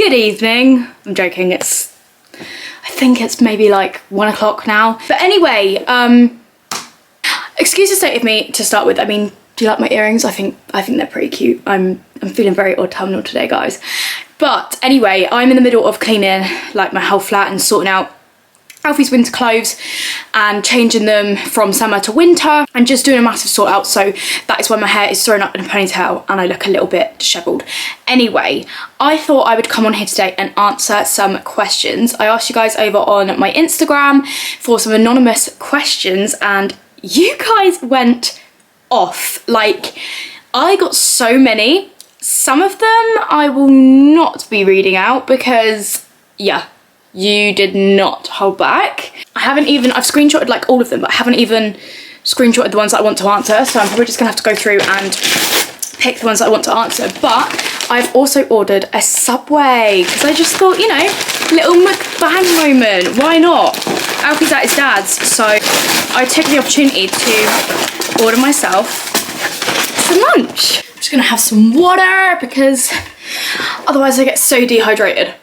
Good evening. I'm joking, I think it's maybe like 1 o'clock now. But anyway, excuse the state of me to start with. I mean, do you like my earrings? I think they're pretty cute. I'm feeling very autumnal today, guys. But anyway, I'm in the middle of cleaning like my whole flat and sorting out Alfie's winter clothes and changing them from summer to winter and just doing a massive sort out. So that is why my hair is thrown up in a ponytail and I look a little bit disheveled. Anyway, I thought I would come on here today and answer some questions. I asked you guys over on my Instagram for some anonymous questions and you guys went off. Like, I got so many. Some of them I will not be reading out because, yeah, you did not hold back. I've screenshotted like all of them, but I haven't even screenshotted the ones that I want to answer. So I'm probably just gonna have to go through and pick the ones that I want to answer. But I've also ordered a Subway because I just thought, you know, little mukbang moment. Why not? Alfies Dad's. So I took the opportunity to order myself some lunch. I'm just gonna have some water because otherwise I get so dehydrated.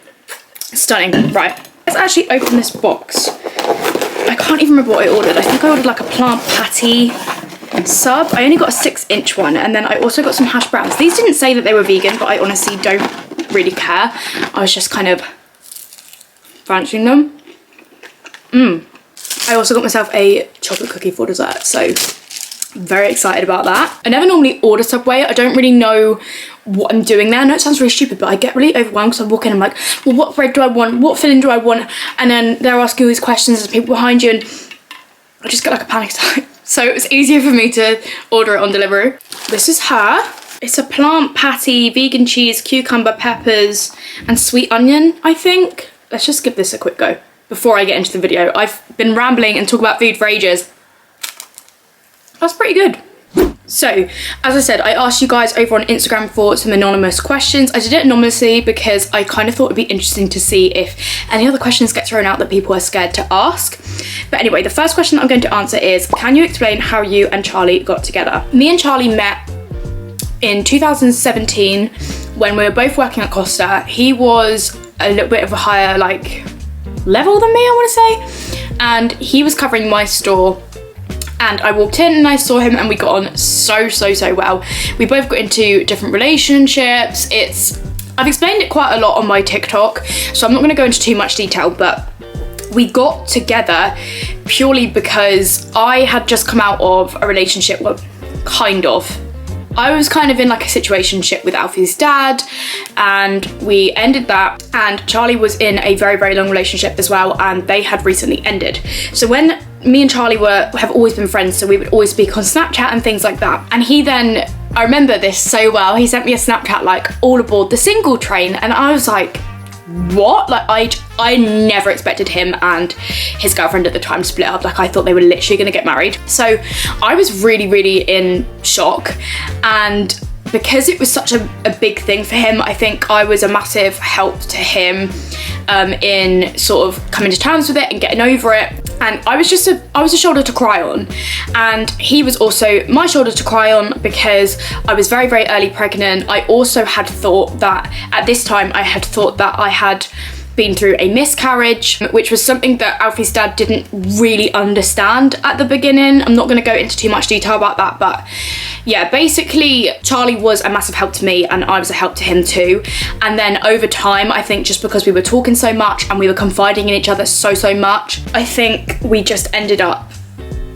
Stunning. Right, let's actually open this box. I can't even remember what I ordered. I think I ordered like a plant patty sub. I only got a 6-inch one and then I also got some hash browns. These didn't say that they were vegan, but I honestly don't really care. I was just kind of fancying them. I also got myself a chocolate cookie for dessert, so I'm very excited about that. I never normally order Subway. I don't really know what I'm doing there. I know it sounds really stupid, but I get really overwhelmed because I walk in and I'm like, well, what bread do I want? What filling do I want? And then they're asking all these questions, there's people behind you, and I just get like a panic attack. So it was easier for me to order it on Deliveroo. This is her. It's a plant patty, vegan cheese, cucumber, peppers, and sweet onion, I think. Let's just give this a quick go before I get into the video. I've been rambling and talking about food for ages. That's pretty good. So, as I said, I asked you guys over on Instagram for some anonymous questions. I did it anonymously because I kind of thought it'd be interesting to see if any other questions get thrown out that people are scared to ask. But anyway, the first question I'm going to answer is, can you explain how you and Charlie got together? Me and Charlie met in 2017 when we were both working at Costa. He was a little bit of a higher like level than me, I want to say, and he was covering my store. And I walked in and I saw him and we got on so well. We both got into different relationships. I've explained it quite a lot on my TikTok, so I'm not gonna go into too much detail, but we got together purely because I had just come out of a relationship, well, kind of. I was kind of in like a situationship with Alfies Dad and we ended that, and Charlie was in a very long relationship as well and they had recently ended. So when me and Charlie have always been friends, so we would always speak on Snapchat and things like that. And he then, I remember this so well, he sent me a Snapchat like all aboard the single train and I was like, what? Like I never expected him and his girlfriend at the time to split up. Like I thought they were literally gonna get married. So I was really in shock, and because it was such a big thing for him, I think I was a massive help to him in sort of coming to terms with it and getting over it. And I was a shoulder to cry on, and he was also my shoulder to cry on because I was very early pregnant. I also had thought that at this time I had been through a miscarriage, which was something that Alfies Dad didn't really understand at the beginning. I'm not going to go into too much detail about that, but yeah, basically Charlie was a massive help to me and I was a help to him too. And then over time, I think just because we were talking so much and we were confiding in each other so much, I think we just ended up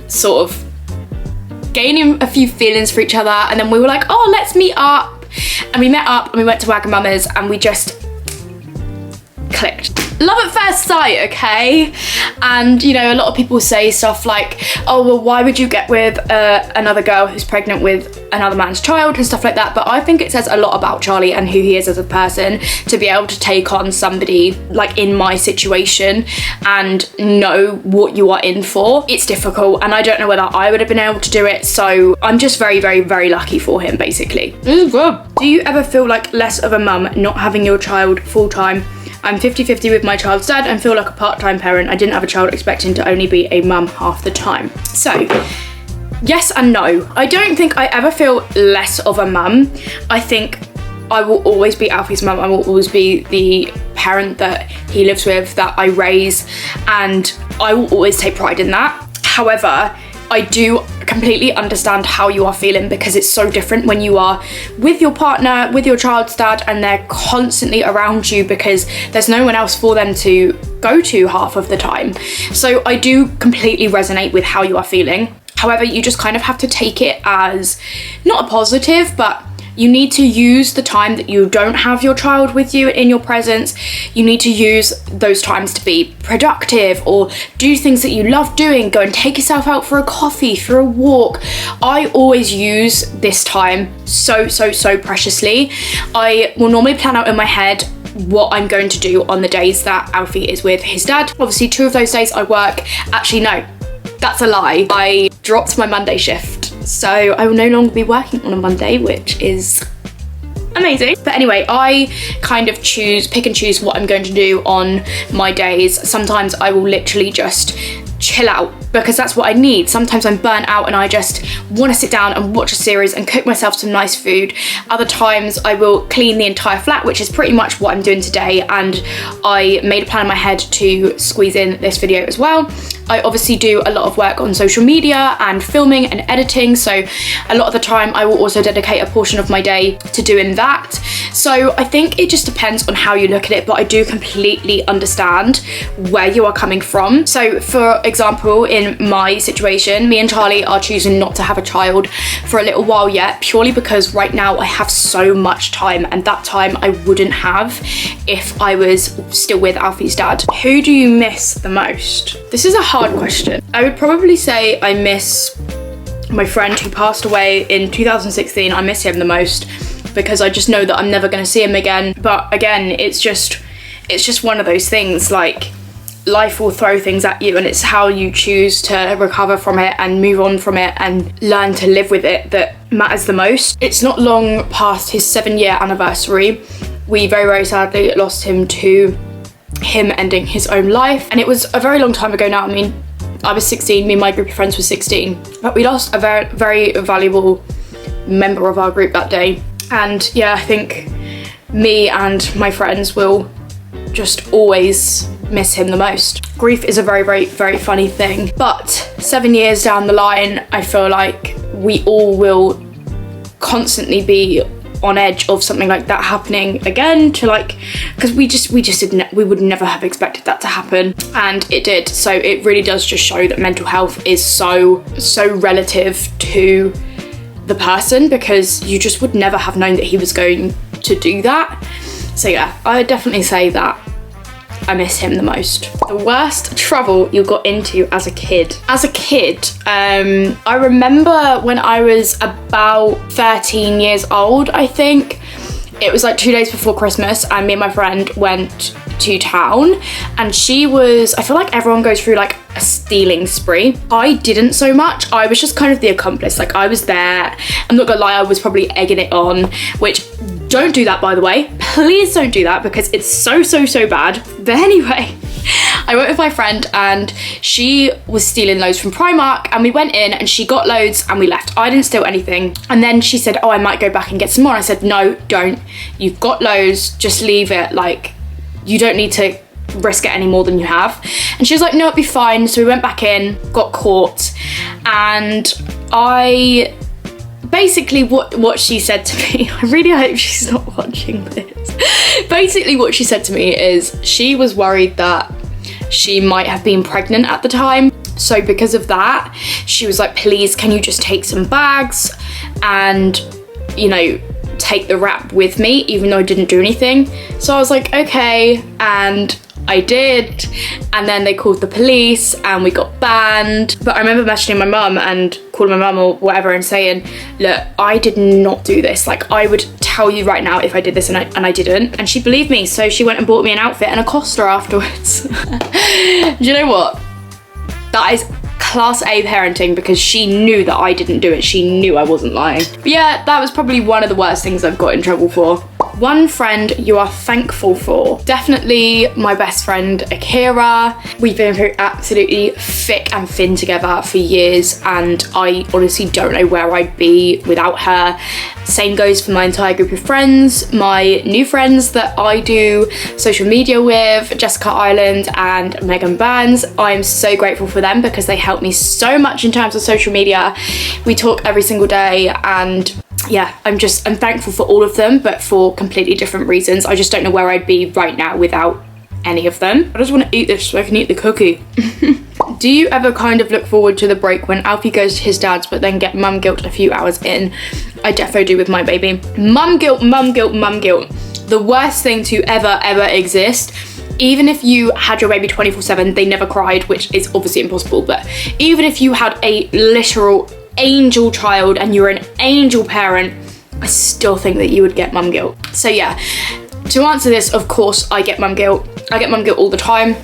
sort of gaining a few feelings for each other, and then we were like, oh, let's meet up. And we met up and we went to Wagamama's and we just clicked. Love at first sight, okay? And you know, a lot of people say stuff like, oh well, why would you get with another girl who's pregnant with another man's child and stuff like that, but I think it says a lot about Charlie and who he is as a person to be able to take on somebody like in my situation and know what you are in for. It's difficult and I don't know whether I would have been able to do it, so I'm just very lucky for him, basically. This is good. Do you ever feel like less of a mum not having your child full-time? I'm 50-50 with my child's dad and feel like a part-time parent. I didn't have a child expecting to only be a mum half the time. So, yes and no. I don't think I ever feel less of a mum. I think I will always be Alfie's mum. I will always be the parent that he lives with, that I raise, and I will always take pride in that. However, I do completely understand how you are feeling, because it's so different when you are with your partner, with your child's dad, and they're constantly around you because there's no one else for them to go to half of the time. So I do completely resonate with how you are feeling. However, you just kind of have to take it as not a positive, but you need to use the time that you don't have your child with you in your presence. You need to use those times to be productive or do things that you love doing. Go and take yourself out for a coffee, for a walk. I always use this time so preciously. I will normally plan out in my head what I'm going to do on the days that Alfie is with his dad. Obviously 2 of those days I work. Actually, no, that's a lie. I dropped my Monday shift. So I will no longer be working on a Monday, which is amazing. But anyway, I kind of pick and choose what I'm going to do on my days. Sometimes I will literally just chill out because that's what I need. Sometimes I'm burnt out and I just want to sit down and watch a series and cook myself some nice food. Other times I will clean the entire flat, which is pretty much what I'm doing today, and I made a plan in my head to squeeze in this video as well. I obviously do a lot of work on social media and filming and editing, so a lot of the time I will also dedicate a portion of my day to doing that. So I think it just depends on how you look at it, but I do completely understand where you are coming from. So for example, in my situation, me and Charlie are choosing not to have a child for a little while yet, purely because right now I have so much time, and that time I wouldn't have if I was still with Alfie's dad. Who do you miss the most? This is a hard question. I would probably say I miss my friend who passed away in 2016. I miss him the most because I just know that I'm never going to see him again. But again, it's just one of those things, like life will throw things at you and it's how you choose to recover from it and move on from it and learn to live with it that matters the most. It's not long past his 7-year anniversary. We very sadly lost him to him ending his own life, and it was a very long time ago now. I mean, I was 16, me and my group of friends were 16, but we lost a very valuable member of our group that day. And yeah, I think me and my friends will just always miss him the most. Grief is a very funny thing, but 7 years down the line, I feel like we all will constantly be on edge of something like that happening again, to like, because we would never have expected that to happen, and it did. So it really does just show that mental health is so relative to the person, because you just would never have known that he was going to do that. So yeah, I would definitely say that I miss him the most. The worst trouble you got into as a kid. As a kid, I remember when I was about 13 years old, I think. It was like 2 days before Christmas, and me and my friend went to town, and she was, I feel like everyone goes through like a stealing spree. I didn't so much. I was just kind of the accomplice. Like, I was there. I'm not gonna lie, I was probably egging it on, which, don't do that, by the way. Please don't do that, because it's so bad. But anyway, I went with my friend and she was stealing loads from Primark, and we went in and she got loads and we left. I didn't steal anything. And then she said, oh, I might go back and get some more. I said, no, don't. You've got loads, just leave it. like, you don't need to risk it any more than you have. And she was like, no, it'll be fine. So we went back in, got caught, and I basically what she said to me, I really hope she's not watching this. Basically what she said to me is she was worried that she might have been pregnant at the time. So because of that, she was like, please, can you just take some bags and, you know, take the wrap with me, even though I didn't do anything. So I was like, okay, and I did, and then they called the police and we got banned. But I remember messaging my mum and calling my mum or whatever and saying, look, I did not do this. Like, I would tell you right now if I did this, and I didn't. And she believed me, so she went and bought me an outfit and a coaster afterwards. Do you know what? That is class A parenting because she knew that I didn't do it. She knew I wasn't lying. But yeah, that was probably one of the worst things I've got in trouble for. One friend you are thankful for. Definitely my best friend, Akira. We've been through absolutely thick and thin together for years, and I honestly don't know where I'd be without her. Same goes for my entire group of friends, my new friends that I do social media with, Jessica Ireland and Megan Burns. I'm so grateful for them because they help me so much in terms of social media. We talk every single day, and yeah, I'm thankful for all of them, but for completely different reasons. I just don't know where I'd be right now without any of them. I just want to eat this so I can eat the cookie. Do you ever kind of look forward to the break when Alfie goes to his dad's but then get mum guilt a few hours in? I defo do with my baby. Mum guilt, mum guilt, mum guilt. The worst thing to ever exist. Even if you had your baby 24/7, they never cried, which is obviously impossible, but even if you had a literal angel child and you're an angel parent, I still think that you would get mum guilt. So yeah, to answer this, of course I get mum guilt. I get mum guilt all the time,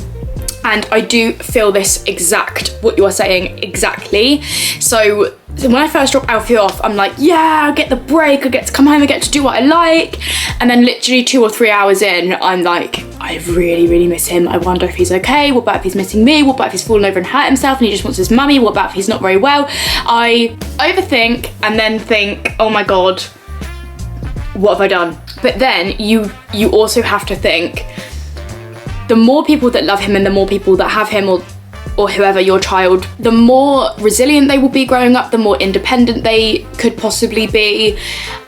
and I do feel this exact, what you are saying, exactly. So when I first dropped Alfie off, I'm like, yeah, I get the break, I get to come home, I get to do what I like. And then literally 2 or 3 hours in, I'm like, I really miss him. I wonder if he's okay. What about if he's missing me? What about if he's fallen over and hurt himself and he just wants his mummy? What about if he's not very well? I overthink and then think, oh my God, what have I done? But then you also have to think, the more people that love him and the more people that have him or whoever, your child, the more resilient they will be growing up, the more independent they could possibly be.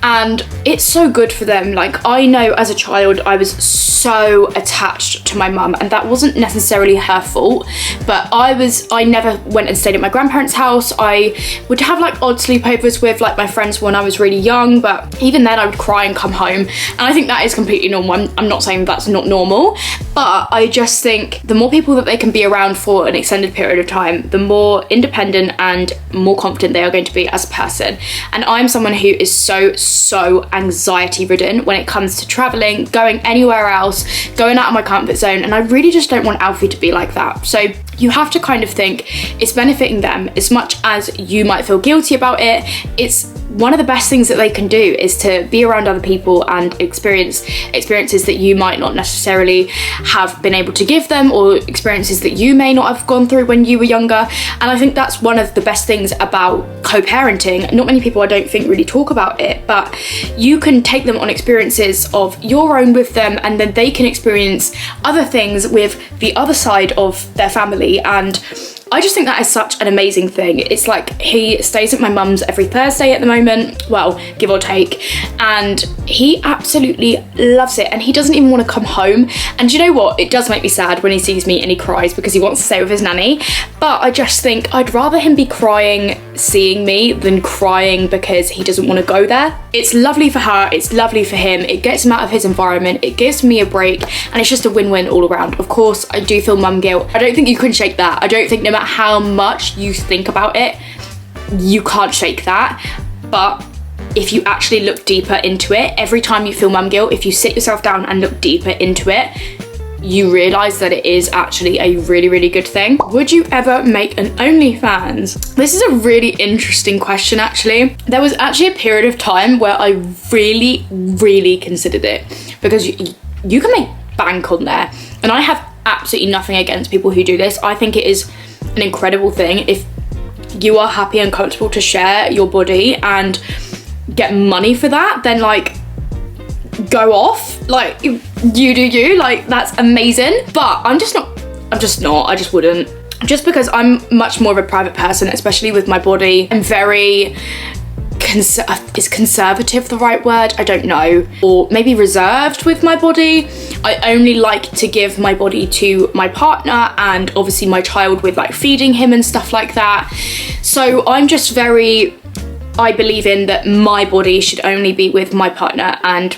And it's so good for them. Like, I know as a child, I was so attached to my mum, and that wasn't necessarily her fault, but I never went and stayed at my grandparents' house. I would have like odd sleepovers with like my friends when I was really young, but even then I would cry and come home. And I think that is completely normal. I'm not saying that's not normal, but I just think the more people that they can be around for an extended period of time, the more independent and more confident they are going to be as a person. And I'm someone who is so anxiety ridden when it comes to traveling, going anywhere else, going out of my comfort zone, and I really just don't want Alfie to be like that. So you have to kind of think it's benefiting them as much as you might feel guilty about it. It's one of the best things that they can do is to be around other people and experiences that you might not necessarily have been able to give them, or experiences that you may not have gone through when you were younger. And I think that's one of the best things about co-parenting. Not many people, I don't think, really talk about it, but you can take them on experiences of your own with them, and then they can experience other things with the other side of their family. And I just think that is such an amazing thing. It's like, he stays at my mum's every Thursday at the moment, well, give or take, and he absolutely loves it, and he doesn't even want to come home. And you know what? It does make me sad when he sees me and he cries because he wants to stay with his nanny, but I just think I'd rather him be crying seeing me than crying because he doesn't want to go there. It's lovely for her, it's lovely for him, it gets him out of his environment, it gives me a break, and it's just a win-win all around. Of course, I do feel mum guilt. I don't think you can shake that. I don't think, no matter how much you think about it, you can't shake that. But if you actually look deeper into it, every time you feel mum guilt, if you sit yourself down and look deeper into it, you realise that it is actually a really good thing. Would you ever make an OnlyFans? This is a really interesting question, actually. There was actually a period of time where I really considered it, because you can make bank on there, and I have absolutely nothing against people who do this. I think it is an incredible thing. If you are happy and comfortable to share your body and get money for that, then like, go off, like, you do you, like, that's amazing. But I just wouldn't, just because I'm much more of a private person, especially with my body. I'm very is conservative the right word? I don't know. Or maybe reserved with my body. I only like to give my body to my partner, and obviously my child, with like feeding him and stuff like that. So I'm just I believe in that my body should only be with my partner and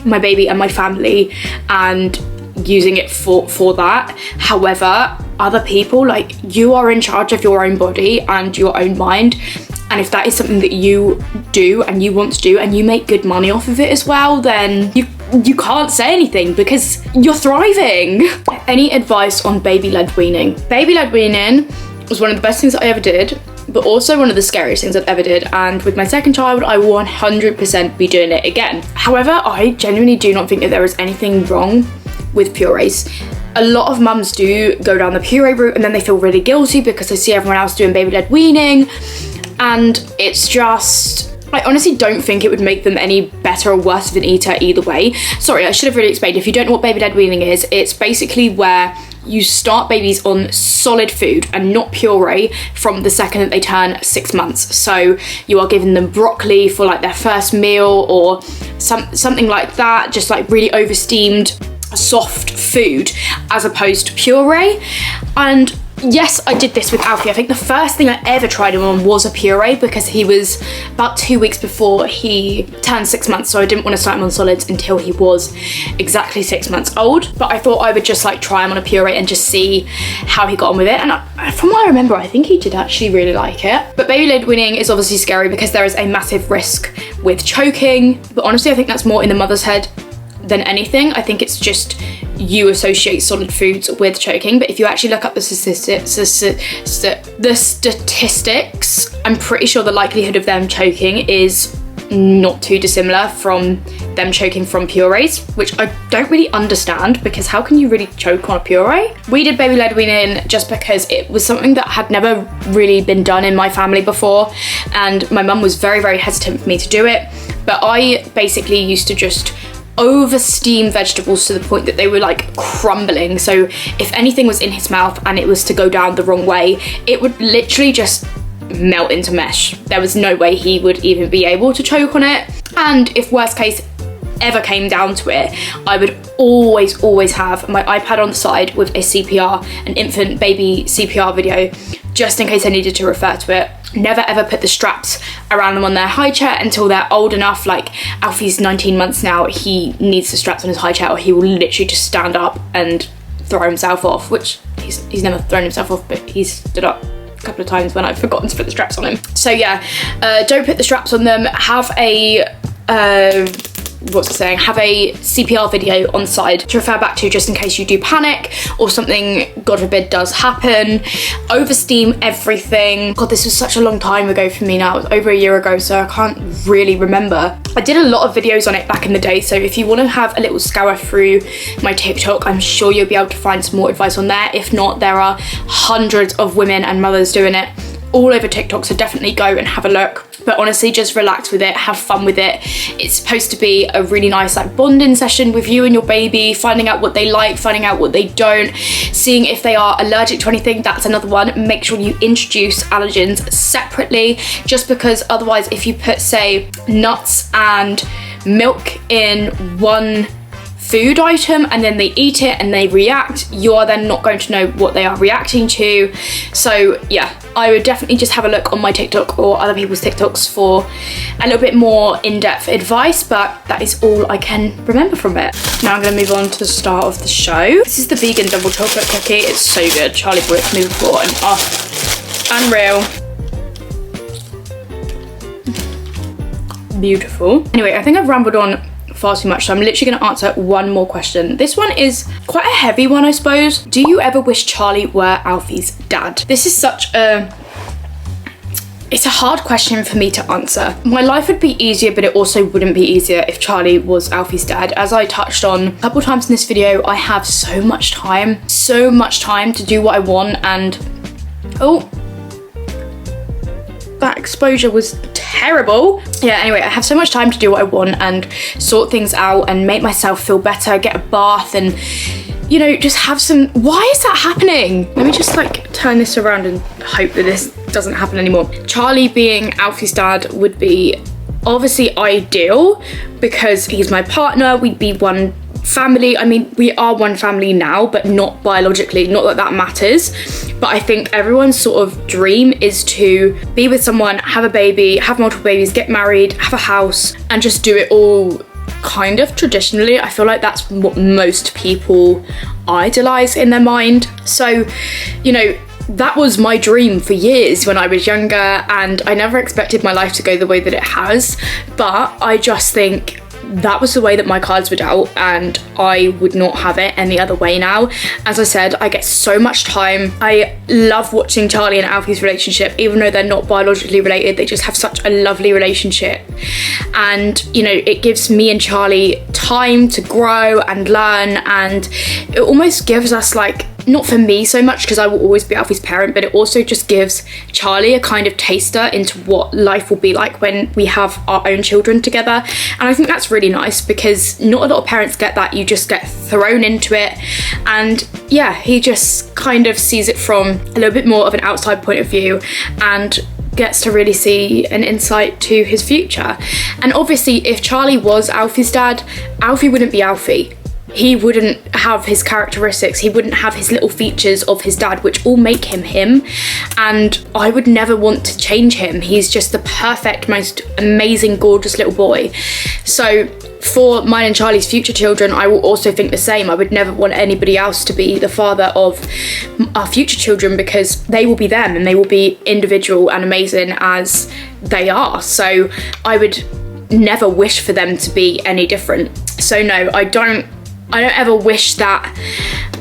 my baby and my family, and using it for that. However, other people, like, you are in charge of your own body and your own mind, and if that is something that you do and you want to do and you make good money off of it as well, then you can't say anything because you're thriving. Any advice on baby-led weaning? Baby-led weaning was one of the best things that I ever did, but also one of the scariest things I've ever did. And with my second child, I will 100% be doing it again. However, I genuinely do not think that there is anything wrong with purees. A lot of mums do go down the puree route and then they feel really guilty because they see everyone else doing baby-led weaning, and it's just, I honestly don't think it would make them any better or worse of an eater either way. Sorry, I should have really explained. If you don't know what baby-led weaning is, it's basically where you start babies on solid food and not puree from the second that they turn 6 months. So you are giving them broccoli for like their first meal or something like that, just like really over-steamed soft food as opposed to puree. And yes, I did this with Alfie. I think the first thing I ever tried him on was a puree because he was about 2 weeks before he turned 6 months, so I didn't want to start him on solids until he was exactly 6 months old. But I thought I would just like try him on a puree and just see how he got on with it. And from what I remember, I think he did actually really like it. But baby-led weaning is obviously scary because there is a massive risk with choking. But honestly, I think that's more in the mother's head than anything. I think it's just you associate solid foods with choking, but if you actually look up the statistics, I'm pretty sure the likelihood of them choking is not too dissimilar from them choking from purees, which I don't really understand because how can you really choke on a puree? We did baby-led weaning just because it was something that had never really been done in my family before, and my mum was very, very hesitant for me to do it. But I basically used to just over steam vegetables to the point that they were like crumbling. So if anything was in his mouth and it was to go down the wrong way, it would literally just melt into mesh. There was no way he would even be able to choke on it. And if worst case ever came down to it, I would always have my iPad on the side with a CPR, an infant baby CPR video, just in case I needed to refer to it. Never ever put the straps around them on their high chair until they're old enough. Like Alfie's 19 months now, he needs the straps on his high chair or he will literally just stand up and throw himself off, which he's never thrown himself off, but he's stood up a couple of times when I've forgotten to put the straps on him. So yeah, don't put the straps on them. Have a have a CPR video on the side to refer back to just in case you do panic or something, God forbid, does happen. Oversteam everything. God, this was such a long time ago for me now. It was over a year ago, so I can't really remember. I did a lot of videos on it back in the day, so if you want to have a little scour through my TikTok, I'm sure you'll be able to find some more advice on there. If not, there are hundreds of women and mothers doing it all over TikTok, so definitely go and have a look. But honestly, just relax with it, have fun with it. It's supposed to be a really nice like bonding session with you and your baby, finding out what they like, finding out what they don't, seeing if they are allergic to anything. That's another one. Make sure you introduce allergens separately, just because otherwise if you put, say, nuts and milk in one food item and then they eat it and they react, you are then not going to know what they are reacting to. So yeah, I would definitely just have a look on my TikTok or other people's TikToks for a little bit more in-depth advice, but that is all I can remember from it. Now I'm going to move on to the start of the show. This is the vegan double chocolate cookie. It's so good. Charlie bought it for me before and unreal. Beautiful. Anyway, I think I've rambled on far too much, so I'm literally going to answer one more question. This one is quite a heavy one, I suppose. Do you ever wish Charlie were Alfie's dad? This is such a... it's a hard question for me to answer. My life would be easier, but it also wouldn't be easier if Charlie was Alfie's dad. As I touched on a couple times in this video, I have so much time to do what I want, and oh, that exposure was terrible. Yeah, anyway, I have so much time to do what I want and sort things out and make myself feel better, get a bath and, you know, just have some... Why is that happening? Let me just like turn this around and hope that this doesn't happen anymore. Charlie being Alfie's dad would be obviously ideal because he's my partner. We'd be one family. I mean, we are one family now, but not biologically, not that that matters. But I think everyone's sort of dream is to be with someone, have a baby, have multiple babies, get married, have a house, and just do it all kind of traditionally. I feel like that's what most people idolize in their mind. So, you know, that was my dream for years when I was younger, and I never expected my life to go the way that it has. But I just think that was the way that my cards were dealt, and I would not have it any other way now. As I said, I get so much time. I love watching Charlie and Alfie's relationship, even though they're not biologically related. They just have such a lovely relationship, and you know, it gives me and Charlie time to grow and learn, and it almost gives us, like, not for me so much because I will always be Alfie's parent, but it also just gives Charlie a kind of taster into what life will be like when we have our own children together. And I think that's really nice because not a lot of parents get that. You just get thrown into it, and yeah, he just kind of sees it from a little bit more of an outside point of view and gets to really see an insight to his future. And obviously, if Charlie was Alfie's dad, Alfie wouldn't be Alfie. He wouldn't have his characteristics, he wouldn't have his little features of his dad, which all make him him, and I would never want to change him. He's just the perfect, most amazing, gorgeous little boy. So for mine and Charlie's future children, I will also think the same. I would never want anybody else to be the father of our future children, because they will be them and they will be individual and amazing as they are. So I would never wish for them to be any different. So no, I don't ever wish that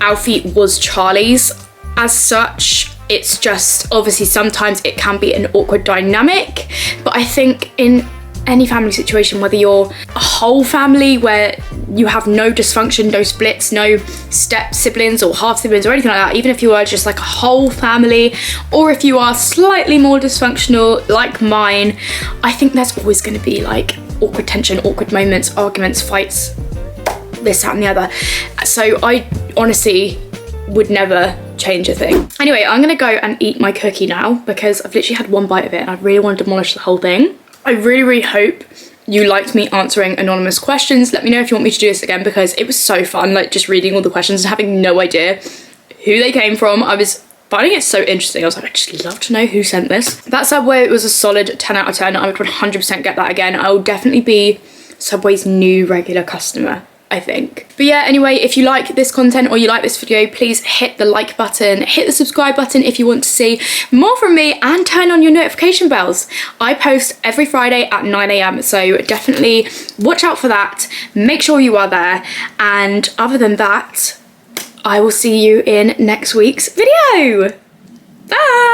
Alfie was Charlie's as such. It's just, obviously sometimes it can be an awkward dynamic, but I think in any family situation, whether you're a whole family where you have no dysfunction, no splits, no step siblings or half siblings or anything like that, even if you are just like a whole family, or if you are slightly more dysfunctional like mine, I think there's always going to be like awkward tension, awkward moments, arguments, fights, this, that and the other. So I honestly would never change a thing. Anyway, I'm gonna go and eat my cookie now because I've literally had one bite of it and I really want to demolish the whole thing. I really hope you liked me answering anonymous questions. Let me know if you want me to do this again, because it was so fun, like just reading all the questions and having no idea who they came from. I was finding it so interesting. I was like, I just love to know who sent this. That Subway, it was a solid 10 out of 10. I would 100% get that again. I will definitely be Subway's new regular customer, I think. But yeah, anyway, if you like this content or you like this video, please hit the like button, hit the subscribe button if you want to see more from me, and turn on your notification bells. I post every Friday at 9 AM, so definitely watch out for that. Make sure you are there. And other than that, I will see you in next week's video. Bye!